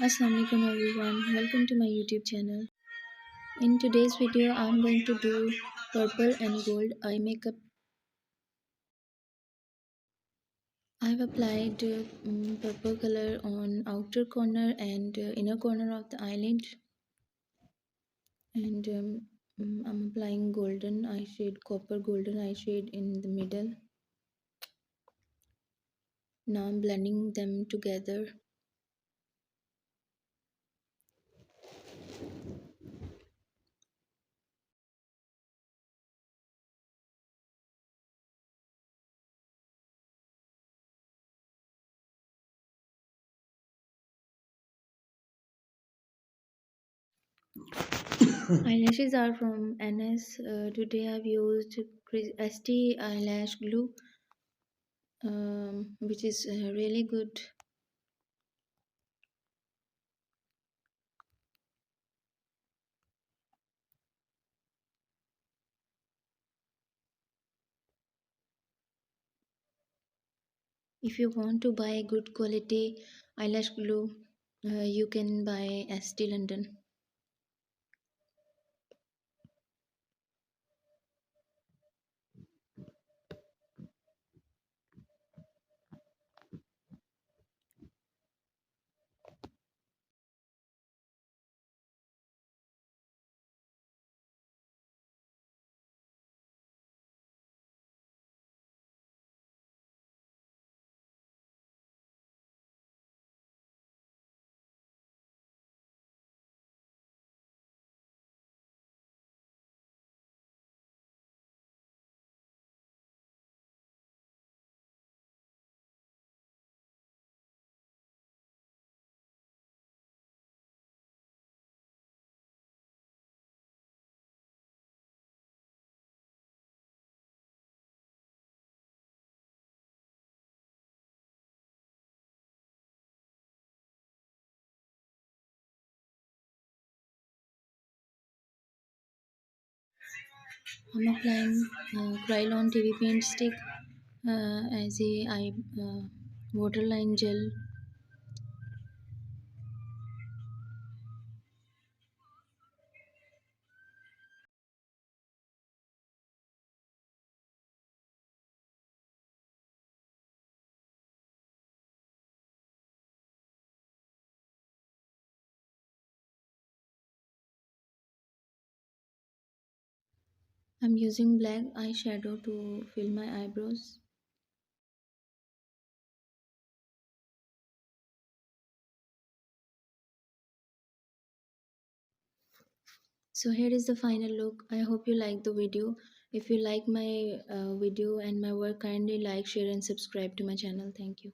Assalamualaikum everyone, welcome to my YouTube channel. In today's video, I'm going to do purple and gold eye makeup. I've applied purple color on outer corner and inner corner of the eyelid, and I'm applying golden eye shade, copper golden eye shade in the middle. Now I'm blending them together. Eyelashes are from NS. Today I've used ST eyelash glue, which is really good. If you want to buy good quality eyelash glue, you can buy ST London. I'm applying Krylon TV paint stick as a eye waterline gel. I'm using black eyeshadow to fill my eyebrows. So here is the final look. I hope you like the video. If you like my video and my work, kindly like, share and subscribe to my channel. Thank you.